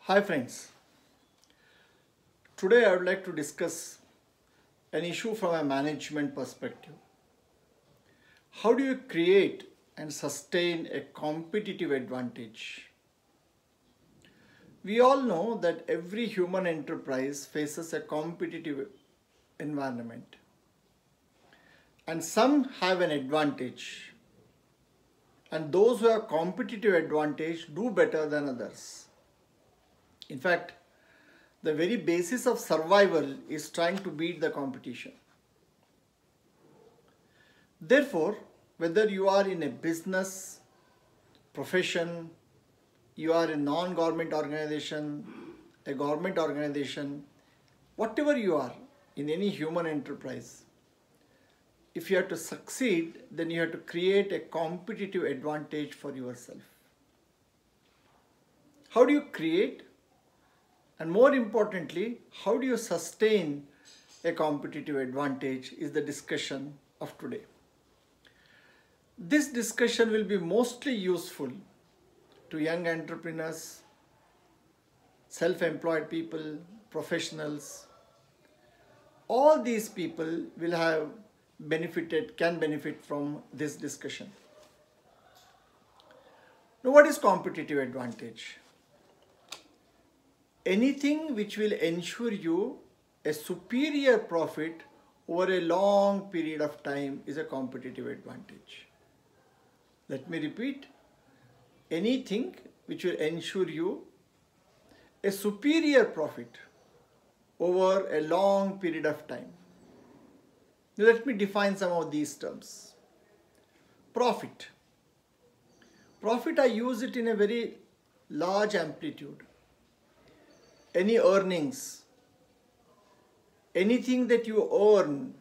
Hi friends, today I would like to discuss an issue from a management perspective. How do you create and sustain a competitive advantage? We all know that every human enterprise faces a competitive environment, and some have an advantage, and those who have competitive advantage do better than others. In fact, the very basis of survival is trying to beat the competition. Therefore, whether you are in a business, profession, you are a non-government organization, a government organization, whatever you are in any human enterprise, if you have to succeed, then you have to create a competitive advantage for yourself. How do you create? And more importantly, how do you sustain a competitive advantage is the discussion of today. This discussion will be mostly useful to young entrepreneurs, self-employed people, professionals. All these people will have can benefit from this discussion. Now, what is competitive advantage? Anything which will ensure you a superior profit over a long period of time is a competitive advantage. Let me repeat. Anything which will ensure you a superior profit over a long period of time. Now let me define some of these terms. Profit. Profit, I use it in a very large amplitude. Any earnings, anything that you earn,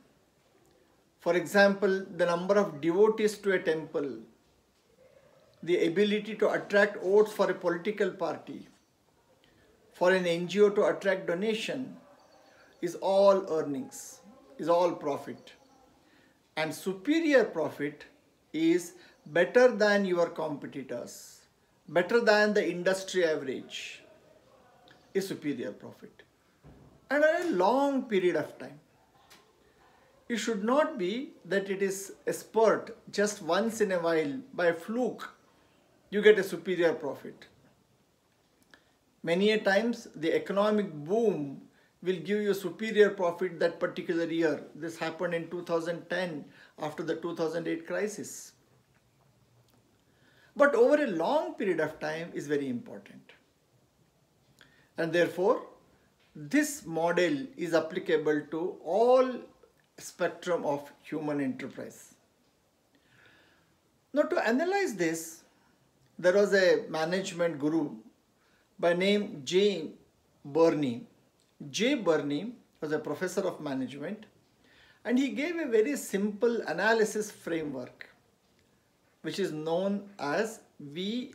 for example, the number of devotees to a temple, the ability to attract votes for a political party, for an NGO to attract donation, is all earnings, is all profit. And superior profit is better than your competitors, better than the industry average. Is superior profit, and a long period of time. It should not be that it is a spurt just once in a while by fluke you get a superior profit. Many a times the economic boom will give you superior profit that particular year. This happened in 2010 after the 2008 crisis. But over a long period of time is very important. And therefore, this model is applicable to all spectrum of human enterprise. Now, to analyze this, there was a management guru by name J. Burney. J. Burney was a professor of management, and he gave a very simple analysis framework, which is known as VRIO.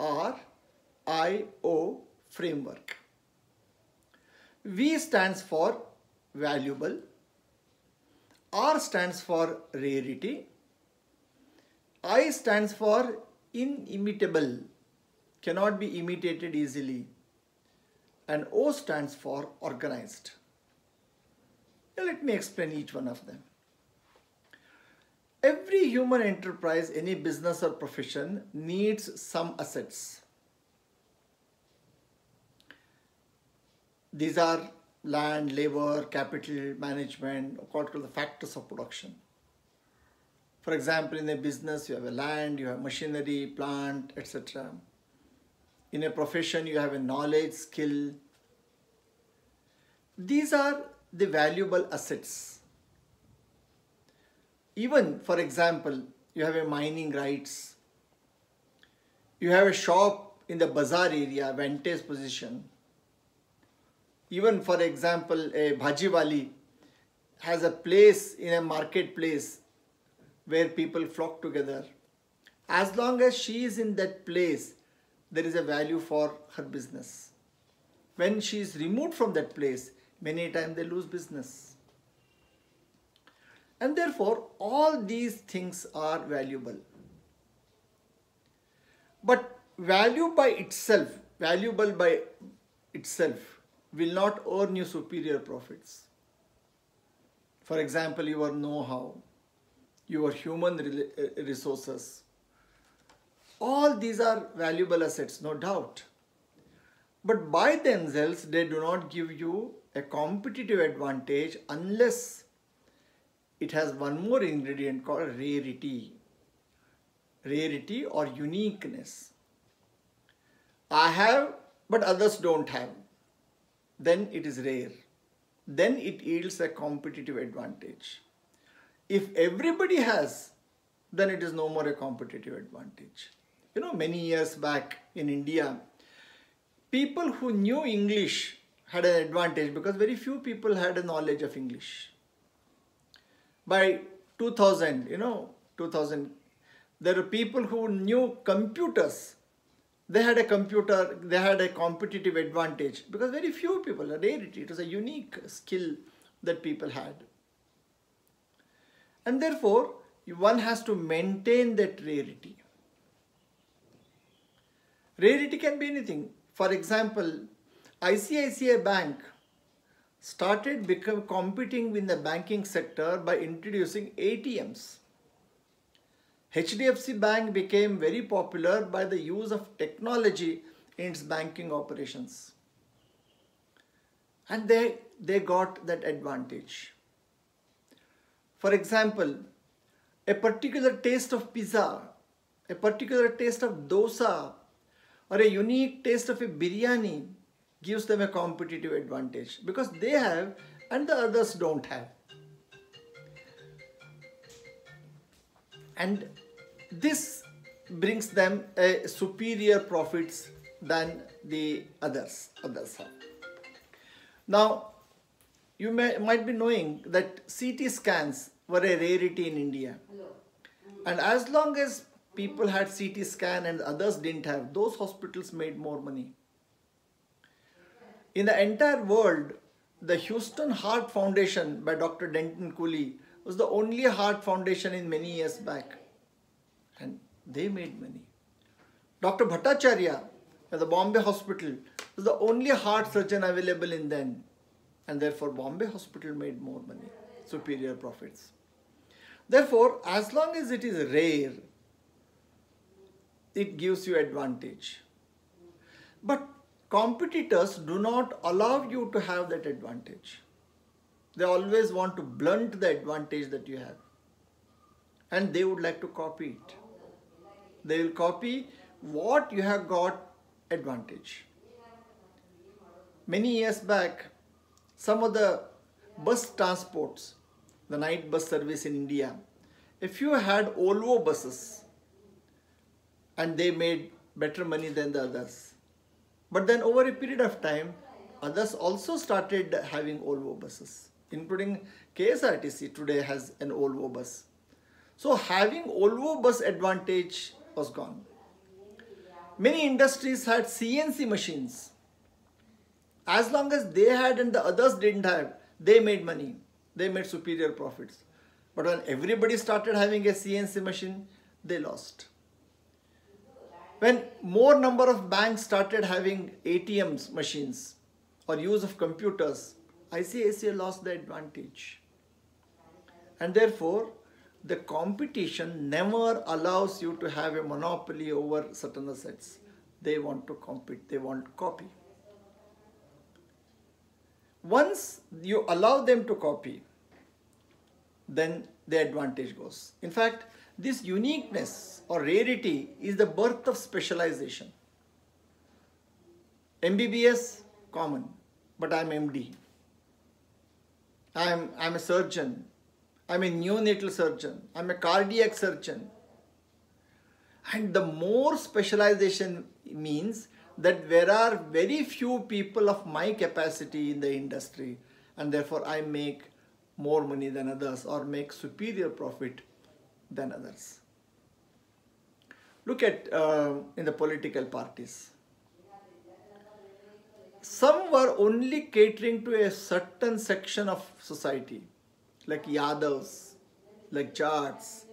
VRIO framework. V stands for valuable, R stands for rarity, I stands for inimitable, cannot be imitated easily, and O stands for organized. Now let me explain each one of them. Every human enterprise, any business or profession needs some assets. These are land, labor, capital, management, what called the factors of production. For example, in a business, you have a land, you have machinery, plant, etc. In a profession, you have a knowledge, skill. These are the valuable assets. Even, for example, you have a mining rights, you have a shop in the bazaar area, vantage position. Even, for example, a bhajiwali has a place in a marketplace where people flock together. As long as she is in that place, there is a value for her business. When she is removed from that place, many times they lose business. And therefore, all these things are valuable. But valuable by itself will not earn you superior profits. For example, your know-how, your human resources, all these are valuable assets, no doubt. But by themselves, they do not give you a competitive advantage unless it has one more ingredient called rarity. Rarity or uniqueness. I have, but others don't have. Then it is rare. Then it yields a competitive advantage. If everybody has, then it is no more a competitive advantage. You know, many years back in India, people who knew English had an advantage because very few people had a knowledge of English. By 2000, 2000, there were people who knew computers. They had a computer, they had a competitive advantage because very few people, a rarity, it was a unique skill that people had. And therefore, one has to maintain that rarity. Rarity can be anything. For example, ICICI Bank started competing in the banking sector by introducing ATMs. HDFC Bank became very popular by the use of technology in its banking operations. And they got that advantage. For example, a particular taste of pizza, a particular taste of dosa, or a unique taste of a biryani gives them a competitive advantage because they have and the others don't have. And this brings them a superior profits than the others have. Now, you might be knowing that CT scans were a rarity in India. And as long as people had CT scan and others didn't have, those hospitals made more money. In the entire world, the Houston Heart Foundation by Dr. Denton Cooley was the only heart foundation in many years back. And they made money. Dr. Bhattacharya at the Bombay Hospital was the only heart surgeon available in then. And therefore, Bombay Hospital made more money, superior profits. Therefore, as long as it is rare, it gives you advantage. But competitors do not allow you to have that advantage. They always want to blunt the advantage that you have. And they would like to copy it. They will copy what you have got advantage. Many years back, some of the bus transports, the night bus service in India, a few had Volvo buses and they made better money than the others. But then over a period of time, others also started having Volvo buses, including KSRTC today has an Volvo bus. So having Volvo bus advantage was gone. Many industries had CNC machines. As long as they had and the others didn't have, they made money. They made superior profits. But when everybody started having a CNC machine, they lost. When more number of banks started having ATMs machines or use of computers, ICICI lost the advantage. And therefore, the competition never allows you to have a monopoly over certain assets. They want to compete, they want copy. Once you allow them to copy, then the advantage goes. In fact, this uniqueness or rarity is the birth of specialization. MBBS, common, but I'm MD. I'm a surgeon. I'm a neonatal surgeon. I'm a cardiac surgeon. And the more specialization means that there are very few people of my capacity in the industry, and therefore I make more money than others or make superior profit than others. Look at in the political parties. Some were only catering to a certain section of society, like Yadavs, like Jats.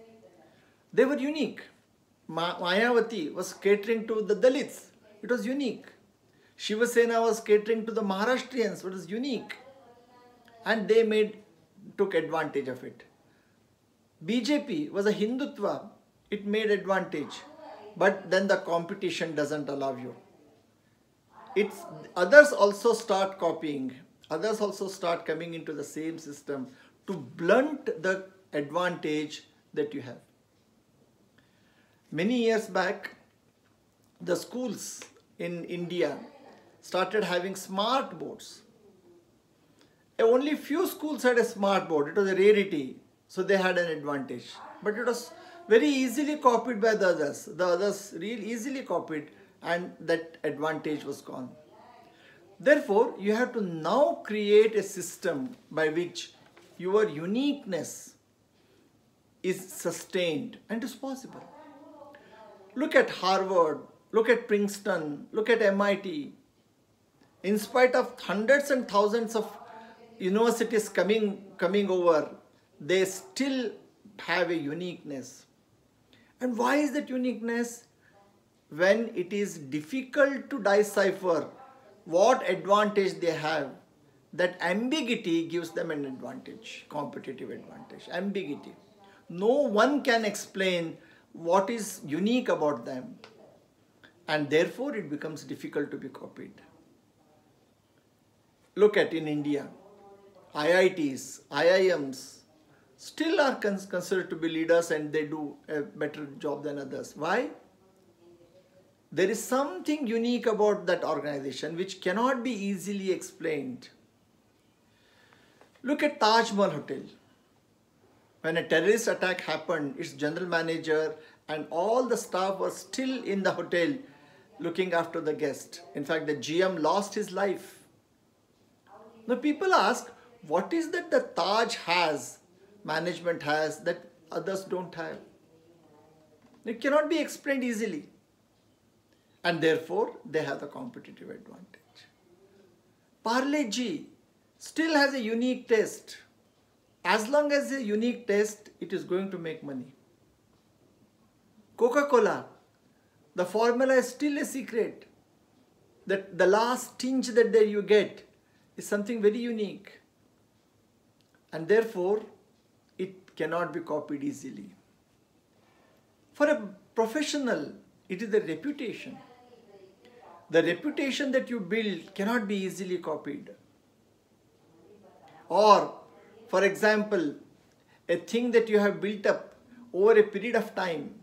They were unique. Mayavati was catering to the Dalits. It was unique. Shiva Sena was catering to the Maharashtrians. It was unique. And they took advantage of it. BJP was a Hindutva. It made advantage. But then the competition doesn't allow you. Others also start copying. Others also start coming into the same system to blunt the advantage that you have. Many years back, the schools in India started having smart boards. Only few schools had a smart board. It was a rarity, so they had an advantage. But it was very easily copied by the others. The others really easily copied, and that advantage was gone. Therefore, you have to now create a system by which your uniqueness is sustained and is possible. Look at Harvard, look at Princeton, look at MIT. In spite of hundreds and thousands of universities coming over, they still have a uniqueness. And why is that uniqueness? When it is difficult to decipher what advantage they have, that ambiguity gives them an advantage, competitive advantage, ambiguity. No one can explain what is unique about them, and therefore it becomes difficult to be copied. Look at in India, IITs, IIMs still are considered to be leaders, and they do a better job than others. Why? There is something unique about that organization which cannot be easily explained. Look at Taj Mahal Hotel. When a terrorist attack happened, its general manager and all the staff were still in the hotel looking after the guest. In fact, the GM lost his life. Now people ask, what is that the Taj has, management has, that others don't have? It cannot be explained easily. And therefore, they have the competitive advantage. Parle G still has a unique taste. As long as a unique taste, it is going to make money. Coca-Cola, the formula is still a secret. That the last tinge that you get is something very unique. And therefore, it cannot be copied easily. For a professional, it is the reputation. The reputation that you build cannot be easily copied. Or, for example, a thing that you have built up over a period of time.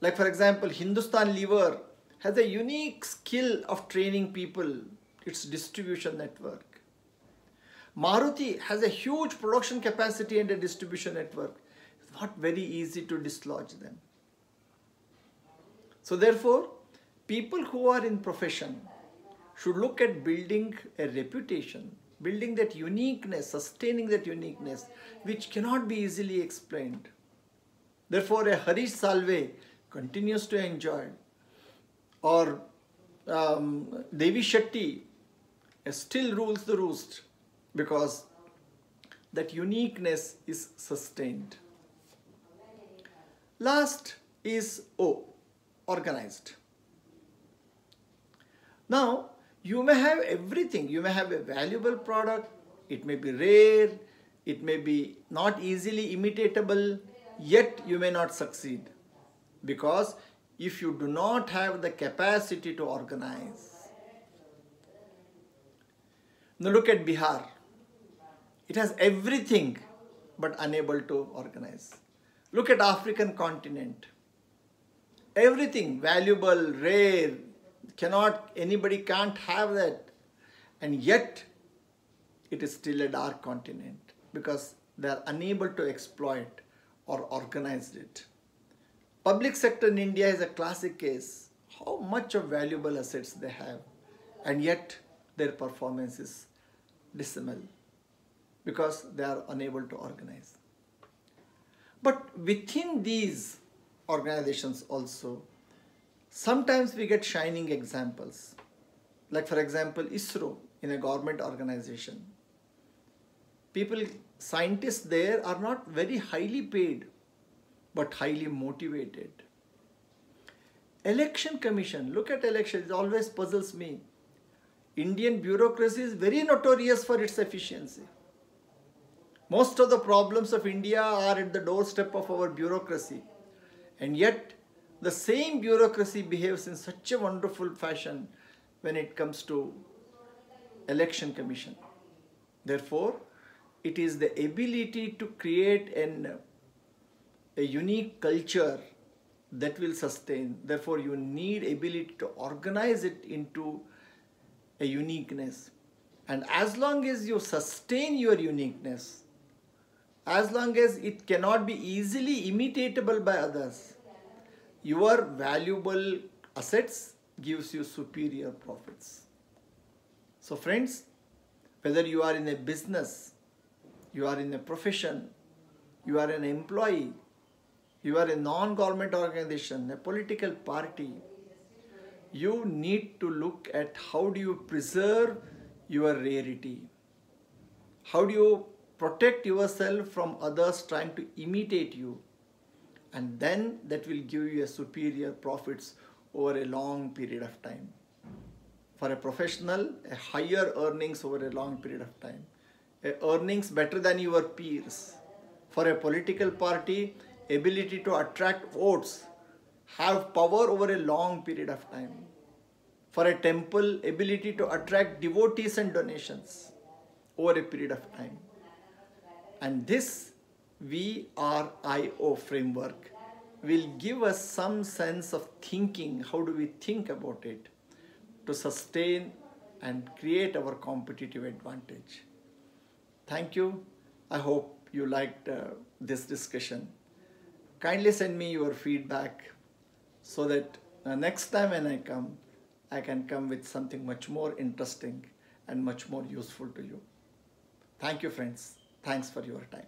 Like for example, Hindustan Lever has a unique skill of training people, its distribution network. Maruti has a huge production capacity and a distribution network. It's not very easy to dislodge them. So therefore, people who are in profession should look at building a reputation, building that uniqueness, sustaining that uniqueness, which cannot be easily explained. Therefore, a Harish Salve continues to enjoy, or Devi Shetty still rules the roost because that uniqueness is sustained. Last is O, organized. Now, you may have everything. You may have a valuable product. It may be rare. It may be not easily imitatable. Yet, you may not succeed. Because if you do not have the capacity to organize. Now, look at Bihar. It has everything but unable to organize. Look at African continent. Everything valuable, rare, anybody can't have that. And yet, it is still a dark continent because they are unable to exploit or organize it. Public sector in India is a classic case. How much of valuable assets they have, and yet their performance is dismal because they are unable to organize. But within these organizations also, sometimes we get shining examples. Like for example, ISRO in a government organization. Scientists there are not very highly paid, but highly motivated. Election Commission, look at elections, it always puzzles me. Indian bureaucracy is very notorious for its efficiency. Most of the problems of India are at the doorstep of our bureaucracy. And yet, the same bureaucracy behaves in such a wonderful fashion when it comes to election commission. Therefore, it is the ability to create a unique culture that will sustain. Therefore, you need ability to organize it into a uniqueness. And as long as you sustain your uniqueness, as long as it cannot be easily imitatable by others, your valuable assets gives you superior profits. So friends, whether you are in a business, you are in a profession, you are an employee, you are a non-government organization, a political party, you need to look at how do you preserve your rarity. How do you protect yourself from others trying to imitate you, and then that will give you a superior profits over a long period of time. For a professional, a higher earnings over a long period of time. Earnings better than your peers. For a political party, ability to attract votes, have power over a long period of time. For a temple, ability to attract devotees and donations over a period of time. And this VRIO framework will give us some sense of thinking. How do we think about it to sustain and create our competitive advantage? Thank you. I hope you liked this discussion. Kindly send me your feedback so that next time when I can come with something much more interesting and much more useful to you. Thank you, friends. Thanks for your time.